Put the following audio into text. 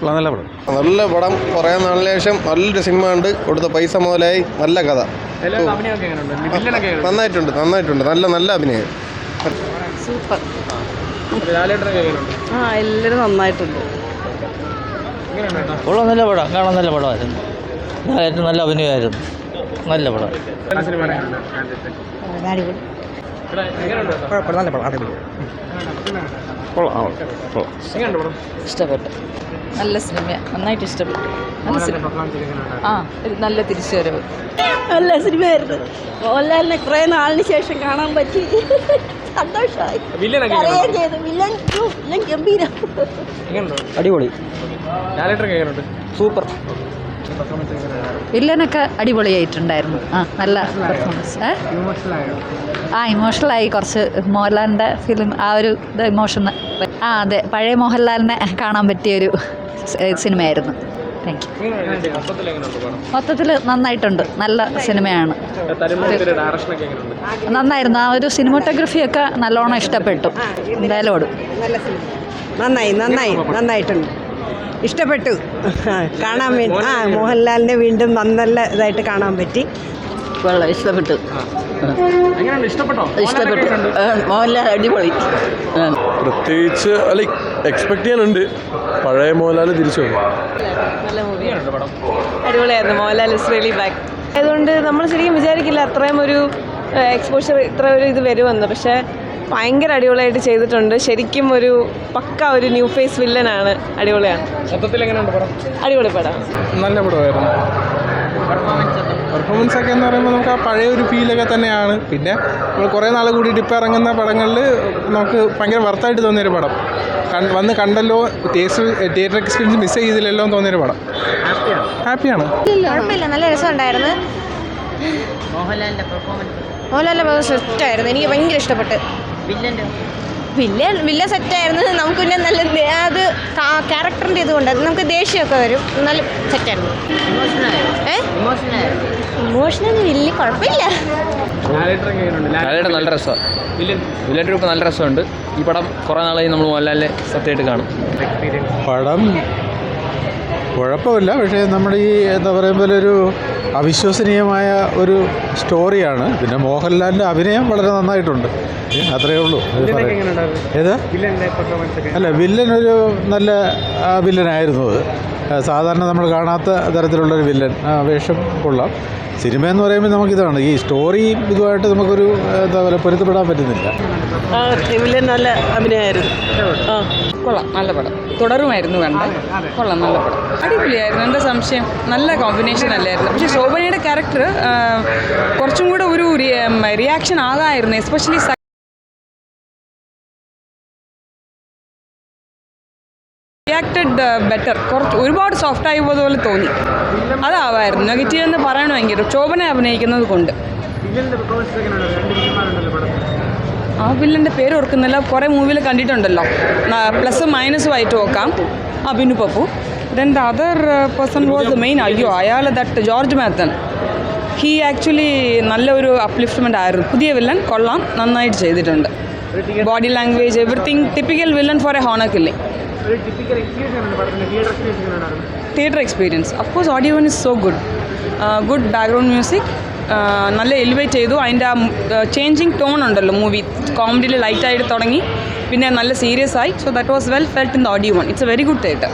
നല്ല പടം. നല്ല പടം. കുറേ നാളിന് ശേഷം നല്ലൊരു സിനിമ ഉണ്ട്. കൊടുത്ത പൈസ മുതലായി. നല്ല കഥ. നന്നായിട്ടുണ്ട്. നല്ല അഭിനയം. സൂപ്പർ. എല്ലാവരും നന്നായിട്ടുണ്ട്. നല്ല പടം, കാണാൻ നല്ല പടമായിരുന്നു. നല്ല അഭിനയമായിരുന്നു. നല്ല പടം. ഇഷ്ടപ്പെട്ടു. നല്ല സിനിമ, നന്നായിട്ട് ഇഷ്ടപ്പെട്ടു. നല്ല തിരിച്ചുവരവ്. നല്ല സിനിമയായിരുന്നു. മോഹൻലാലിനെ കുറേ നാളിന് ശേഷം കാണാൻ പറ്റി. സന്തോഷമായി. ഗംഭീരം. അടിപൊളി. സൂപ്പർ. വില്ലനൊക്കെ അടിപൊളിയായിട്ടുണ്ടായിരുന്നു. നല്ല പെർഫോമൻസ്. ഇമോഷണലായി കുറച്ച്. മോഹൻലാലിൻ്റെ ഫിലിം ആ ഒരു ഇത് ഇമോഷൻ. അതെ, പഴയ മോഹൻലാലിനെ കാണാൻ പറ്റിയൊരു സിനിമയായിരുന്നു. Thank you. മൊത്തത്തിൽ നന്നായിട്ടുണ്ട്. നല്ല സിനിമയാണ്. നന്നായിരുന്നു. ആ ഒരു സിനിമോട്ടോഗ്രഫിയൊക്കെ നല്ലോണം ഇഷ്ടപ്പെട്ടു. എന്തായാലും ഓടും. നന്നായിട്ടുണ്ട്. ഇഷ്ടപ്പെട്ടു. കാണാൻ വേണ്ടി മോഹൻലാലിനെ വീണ്ടും നല്ല ഇതായിട്ട് കാണാൻ പറ്റി. ഇഷ്ടപ്പെട്ടു. മോഹൻലാൽ അടിപൊളി. പ്രത്യേകിച്ച് എക്സ്പെക്ട് ചെയ്യാനുണ്ട്. പഴയ മോഹൻലാൽ തിരിച്ചു വന്നു. അടിപൊളിയായിരുന്നു. Mohanlal is really back. അതുകൊണ്ട് നമ്മൾ ശരിക്കും വിചാരിക്കില്ല അത്രയും ഒരു എക്സ്പോഷർ, ഇത്ര ഒരു ഇത് വരുമെന്ന്. പക്ഷേ ഭയങ്കര അടിപൊളിയായിട്ട് ചെയ്തിട്ടുണ്ട്. ശരിക്കും ഒരു പക്ക ഒരു ന്യൂ ഫേസ് വില്ലനാണ്. അടിപൊളിയാണ്. അടിപൊളി പടം. നല്ല പടമായിരുന്നു. പെർഫോമൻസ് ഒക്കെ എന്ന് പറയുമ്പോൾ നമുക്ക് ആ പഴയ ഒരു ഫീലൊക്കെ തന്നെയാണ്. പിന്നെ നമ്മൾ കുറേ നാൾ കൂടിയിട്ട് ഇപ്പോൾ ഇറങ്ങുന്ന പടങ്ങളിൽ നമുക്ക് ഭയങ്കര വർത്തായിട്ട് തോന്നിയൊരു പടം. വന്ന് കണ്ടല്ലോ, തിയേറ്റർ എക്സ്പീരിയൻസ് മിസ് ചെയ്തില്ലല്ലോ എന്ന് തോന്നിയൊരു പടം. ഹാപ്പിയാണ്. കുഴപ്പമില്ല, നല്ല രസമുണ്ടായിരുന്നു. മോഹൻലാലിൻ്റെ പെർഫോമൻസ് സെറ്റായിരുന്നു. എനിക്ക് ഭയങ്കര ഇഷ്ടപ്പെട്ട്. വില്ലൻ സെറ്റായിരുന്നു. നമുക്ക് പിന്നെ നല്ല അത് ക്യാരക്ടറിൻ്റെ ഇതുകൊണ്ട് നമുക്ക് ദേഷ്യമൊക്കെ വരും. നല്ല സെറ്റായിരുന്നു. ഇമോഷണൽ വലിയ കുഴപ്പമില്ല. നല്ല രസമാണ്. വില്ലൻ ഗ്രൂപ്പ് നല്ല രസമുണ്ട്. ഈ പടം കുറേ നാളായി നമ്മൾ മോഹൻലാലിനെ സത്യമായിട്ട് കാണും. പടം കുഴപ്പമില്ല. പക്ഷേ നമ്മുടെ ഈ എന്താ പറയുമ്പോൾ ഒരു അവിശ്വസനീയമായ ഒരു സ്റ്റോറിയാണ്. പിന്നെ മോഹൻലാലിൻ്റെ അഭിനയം വളരെ നന്നായിട്ടുണ്ട്. അത്രയേ ഉള്ളൂ. ഏത് അല്ല, വില്ലൻ ഒരു നല്ല വില്ലനായിരുന്നു. അത് സാധാരണ നമ്മൾ കാണാത്ത തരത്തിലുള്ളൊരു വില്ലൻ. വേഷം കൊള്ളാം. സിനിമ എന്ന് പറയുമ്പോൾ നമുക്കിതാണ്, ഈ സ്റ്റോറിയും ഇതുമായിട്ട് നമുക്കൊരു എന്താ പറയുക പൊരുത്തപ്പെടാൻ പറ്റുന്നില്ല. വില്ലൻ നല്ല അഭിനയമായിരുന്നു. കൊള്ളാം. നല്ല പടം. തുടരുമായിരുന്നു കണ്ട. കൊള്ളാം. നല്ല പടം. അടിപൊളിയായിരുന്നു. എന്താ സംശയം? നല്ല കോമ്പിനേഷൻ അല്ലായിരുന്നു. പക്ഷേ ശോഭനയുടെ ക്യാരക്ടർ കുറച്ചും കൂടെ ഒരു റിയാക്ഷൻ ആകാമായിരുന്നു. Especially reacted better. ഒരുപാട് സോഫ്റ്റ് ആയ പോലെ തോന്നി. അതാവായിരുന്നു. നെഗറ്റീവ് എന്ന് പറയണമെങ്കിൽ ശോഭന അഭിനയിക്കുന്നത് കൊണ്ട്. ആ വില്ലൻ്റെ പേര് ഓർക്കുന്നില്ല. കുറേ മൂവിയിൽ കണ്ടിട്ടുണ്ടല്ലോ. പ്ലസും മൈനസും ആയിട്ട് നോക്കാം. Binu Pappu. Then the other person was the main. അയാൾ that George Mathan. He actually നല്ലൊരു അപ്ലിഫ്റ്റ്മെൻ്റ് ആയിരുന്നു. പുതിയ വില്ലൻ കൊള്ളാം. നന്നായിട്ട് ചെയ്തിട്ടുണ്ട്. Body language, everything typical villain for a honour killing. Theatre experience of course. Audio one is so good. Good background music. നല്ല elevate ചെയ്തു. അതിൻ്റെ ആ ചേഞ്ചിങ് ടോൺ ഉണ്ടല്ലോ മൂവി. കോമഡിയിൽ ലൈറ്റായിട്ട് തുടങ്ങി പിന്നെ നല്ല സീരിയസ് ആയി. So that was well felt in the audio one. It's A very good theatre.